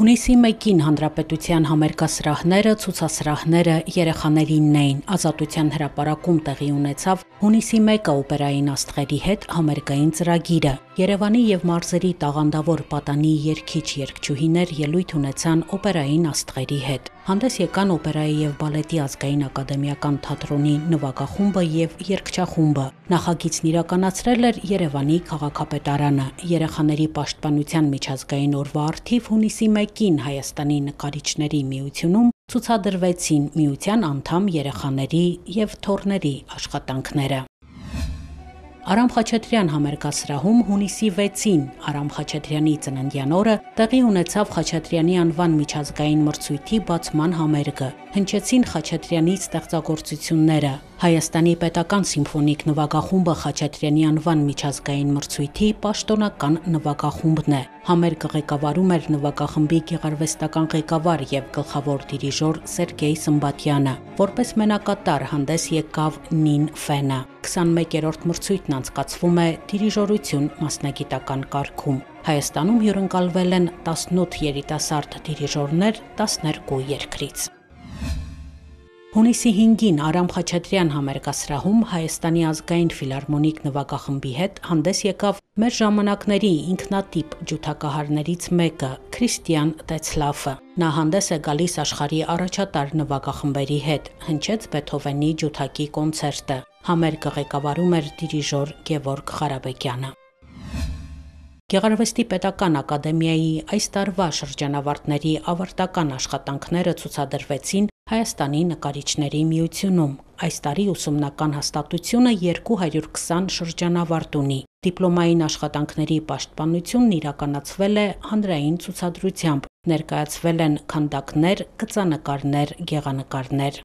Հունիսի 1-ին Հանրապետության համերգասրահները, ցուցասրահները երեխաներինն էին։ Ազատության հրապարակում տեղի ունեցավ հունիսի 1-ը օպերային աստղերի հետ համերգային ծրագիրը։ Երևանի եւ մարզերի տաղանդավոր պատանի երգիչ-երգչուհիներ ելույթ ունեցան օպերային աստղերի հետ։ Հանդես եկան օպերայի եւ բալետի ազգային ակադեմիական թատրոնի նվագախումբը եւ երգչախումբը։ Նախագիծն իրականացրել էր Երևանի քաղաքապետարանը։ Երեխաների պաշտպանության միջազգային օրվա առթիվ հունիսի 1-ին Հայաստանի նկարիչների միությունում ցուցադրվեցին միության անդամ երեխաների եւ թոռների աշխատանքները։ Արամ Խաչատրյան համերգասրահում հունիսի 6-ին Արամ Խաչատրյանի ծննդյան օրը տեղի ունեցավ Խաչատրյանի անվան միջազգային մրցույթի բացման համերգը։ Հնչեցին Խաչատրյանի ստեղծագործությունները։ Հայաստանի պետական սիմֆոնիկ նվագախումբը Խաչատրյանի անվան միջազգային մրցույթի պաշտոնական նվագախումբն է։ Համերգը ղեկավարում էր նվագախմբի գեղարվեստական ղեկավար եւ գլխավոր դիրիժոր Սերգեյ Սմբատյանը։ Որպես մենակատար հանդես եկավ Նին Ֆենը։ 21-րդ մրցույթն անցկացվում է դիրիժորություն մասնագիտական կարգում։ Հայաստանում հյուրընկալվել են 18 երիտասարդ դիրիժորներ 12 երկրից։ Հունիսի 5-ին Արամ Խաչատրյան համերգասրահում Հայաստանի ազգային ֆիլհարմոնիկ նվագախմբի հետ հանդես եկավ մեր ժամանակների ինքնատիպ ջութակահարներից մեկը՝ Քրիստիան Տեցլաֆը։ Նա հանդես է գալիս աշխարհի առաջատար նվագախմբերի հետ, հնչեց Բեթհովենի ջութակի կոնցերտը։ Համերգը ղեկավարում էր դիրիժոր Գևորգ Ղարաբեկյանը։ Գեղարվեստի պետական ակադեմիայի այս տարվա շրջանավարտների ավարտական աշխատանքները ցուցադրվեցին Հայաստանի նկարիչների միությունում։ Այս տարի ուսումնական հաստատությունը 220 շրջանավարտ ունի։ Դիպլոմային աշխատանքների պաշտպանությունն իրականացվել է հանրային ցուցադրությամբ։ Ներկայացվել են քանդակներ, գծանկարներ, գեղանկարներ։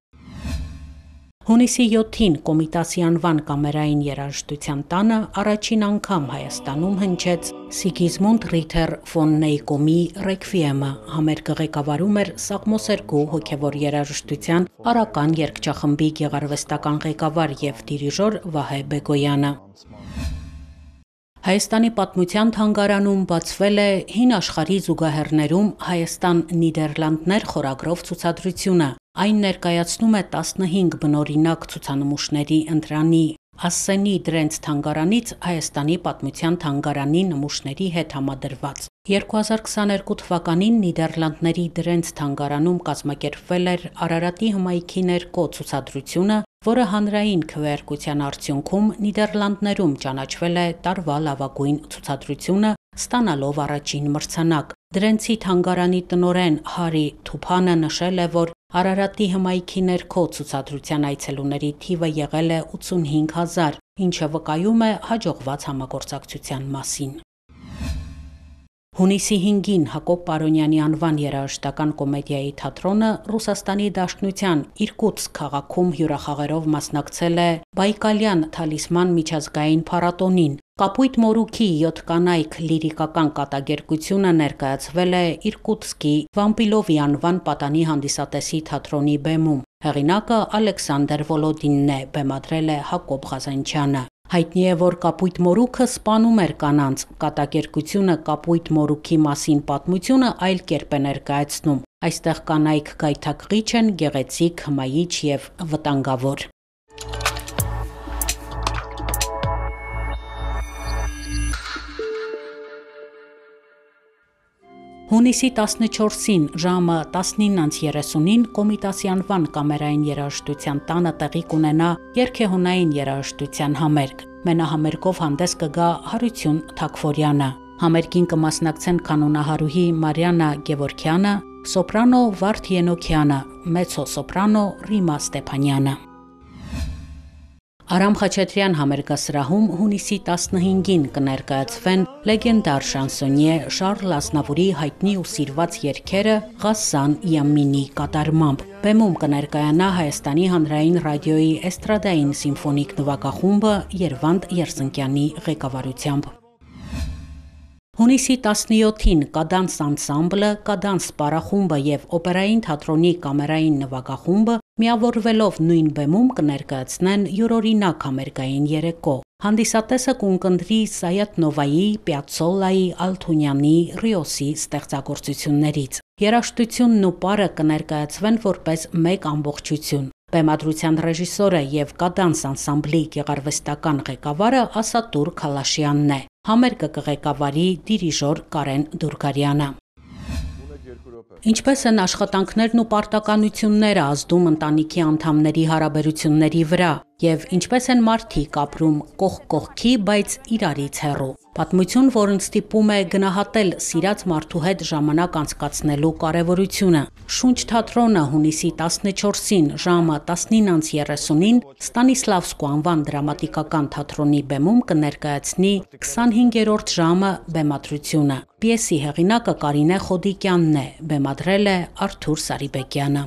Հունիսի 7-ին Կոմիտասի անվան կամերային երաժշտության տանը առաջին անգամ Հայաստանում հնչեց Սիգիզմունդ Ռիթեր ֆոն Նեյկոմի ռեքվիեմը։ Համերգը ղեկավարում էր Սաղմոս 2 հոգևոր երաժշտության արական երգչախմբի գեղարվեստական ղեկավար եւ դիրիժոր Վահե Բեգոյանը։ Հայաստանի պատմության թանգարանում բացվել է Հին աշխարհի զուգահեռներում Հայաստան-Նիդերլանդներ խորագրով ցուցադրությունը։ Այն ներկայացնում է 15 բնօրինակ ցուցանմուշների ընտրանի Ասսենի Դրենց թանգարանից Հայաստանի պատմության թանգարանի նմուշների հետ համադրված։ 2022 թվականին Նիդերլանդների Դրենց թանգարանում կազմակերպվել էր Արարատի հմայքի ներկո ցուցադրությունը, որը հանրային քվեարկության արդյունքում Նիդերլանդներում ճանաչվել է տարվա լավագույն ցուցադրությունը, ստանալով առաջին մրցանակ։ Դրենցի թանգարանի տնօրեն Հարի Թուփանը նշել է, որ Արարատի հմայքի ներքո ցուցադրության այցելուների թիվը եղել է 85,000, ինչը վկայում է հաջողված համագործակցության մասին։ Հունիսի 5-ին Հակոբ Պարոնյանի անվան երաժշտական կոմեդիայի թատրոնը Ռուսաստանի Դաշնության Իրկուտսկ քաղաքում հյուրախաղերով մասնակցել է Բայկալյան թալիսման միջազգային փառատոնին։ Կապույտ մորուքի 7 կանայք լիրիկական կատակերգությունը ներկայացվել է Իրկուտսկի Վամպիլովի անվան պատանի հանդիսատեսի թատրոնի բեմում։ Հեղինակը Ալեքսանդր Վոլոդինն է, բեմադրել է Հակոբ Ղազանչյանը։ Հայտնի է, որ Կապույտ մորուքը սպանում էր կանանց։ Կատակերգությունը Կապույտ մորուքի մասին պատմությունը այլ կերպ է ներկայացնում։ Այստեղ կանայք գայթակղիչ են, գեղեցիկ, հմայիչ եւ վտանգավոր։ Հունիսի 14-ին ժամը 19:30-ին Կոմիտասի անվան կամերային երաժշտության տանը տեղի կունենա երգեհոնային երաժշտության համերգ։ Մենահամերգով հանդես կգա Հարություն Թաքֆորյանը։ Համերգին կմասնակցեն կանոնահարուհի Մարիանա Գևորգյանը, սոպրանո Վարդ Ենոքյանը, մեծո սոպրանո Ռիմա Ստեփանյանը։ Արամ Խաչատրյան համերգասրահում հունիսի 15-ին կներկայացվեն լեգենդար շանսոնյե Շարլ Ազնավուրի հայտնի ու սիրված երգերը Ղասսան Յամինի կատարմամբ։ Բեմում կներկայանա Հայաստանի հանրային ռադիոյի էստրադային սիմֆոնիկ նվագախումբը Երվանդ Երզնկյանի ղեկավարությամբ։ Հունիսի 17-ին Կադանս անսամբլը, Կադանս պարախումբը եւ Օպերային թատրոնի կամերային նվագախումբը Միավորվելով նույն բեմում կներկայացնեն յուրօրինակ համերգային երեկո։ Հանդիսատեսը կունկնդրի Սայաթ Նովայի, Պիացոլայի, Ալթունյանի, Ռիոսի ստեղծագործություններից։ Երաժշտությունն ու պարը կներկայացվեն որպես մեկ ամբողջություն։ Բեմադրության ռեժիսորը եւ Կադանս անսամբլի գեղարվեստական ղեկավարը Ասատուր Քալաշյանն է։ Համերգը կղեկավարի դիրիժոր Կարեն Դուրգարյանը։ Ինչպես են աշխատանքներն ու պարտականությունները ազդում ընտանիքի անդամների հարաբերությունների վրա եւ ինչպես են մարդիկ ապրում կողք կողքի, բայց իրարից հեռու։ Պատմություն, որն ստիպում է գնահատել սիրած մարդու հետ ժամանակ անցկացնելու կարևորությունը։ Շունչ թատրոնը հունիսի 14-ին ժամը 19:30-ին Ստանիսլավսկու անվան դրամատիկական թատրոնի բեմում կներկայացնի 25-րդ ժամը բեմադրությունը։ Պիեսի հեղինակը Կարինե Խոդիկյանն է, բեմադրել է Արթուր Սարիբեկյանը։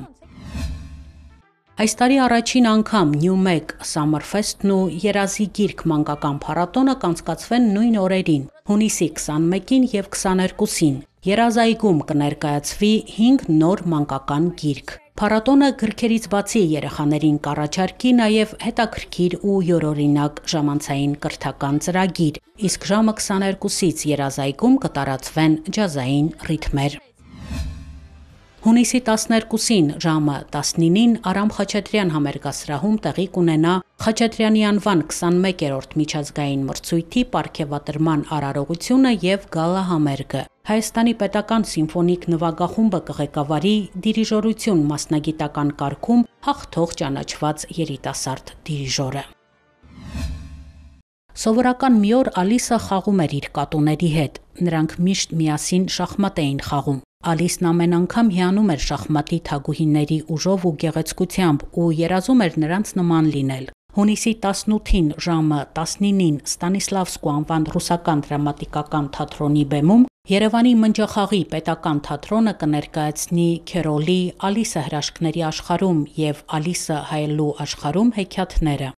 Այս տարի առաջին անգամ New Meg Summerfest-ն ու Երազի գիրք մանկական փառատոնը կանցկացվեն նույն օրերին՝ հունիսի 21-ին եւ 22-ին։ Երազայգում կներկայացվի 5 նոր մանկական գիրք։ Փառատոնը գրքերից բացի երեխաներին կառաջարկի նաև հետաքրքիր ու յուրօրինակ ժամանցային կրթական ծրագիր, իսկ ժամը 22-ից Երազայգում կտարածվեն ջազային ռիթմեր։ Հունիսի 12-ին ժամը 19-ին Արամ Խաչատրյան համերգասրահում տեղի կունենա Խաչատրյանի անվան 21-րդ միջազգային մրցույթի պարգևատրման արարողությունը եւ գալա համերգը։ Հայաստանի պետական սիմֆոնիկ նվագախումբը կղեկավարի դիրիժորություն մասնագիտական կարգում հաղթող ճանաչված երիտասարդ դիրիժորը։ Սովորական մի օր Ալիսը խաղում էր իր կատուների հետ։ Նրանք միշտ միասին շախմատ էին խաղում։ Ալիսն ամեն անգամ հիանում էր շախմատի թագուհիների ուժով ու գեղեցկությամբ ու երազում էր նրանց նման լինել։ Հունիսի 18-ին ժամը 19-ին Ստանիսլավսկու անվան ռուսական դրամատիկական թատրոնի բեմում Երևանի Մնջախաղի պետական թատրոնը կներկայացնի Քերոլի Ալիսը հրաշքների աշխարհում եւ Ալիսը հայելու աշխարհում հեքիաթները։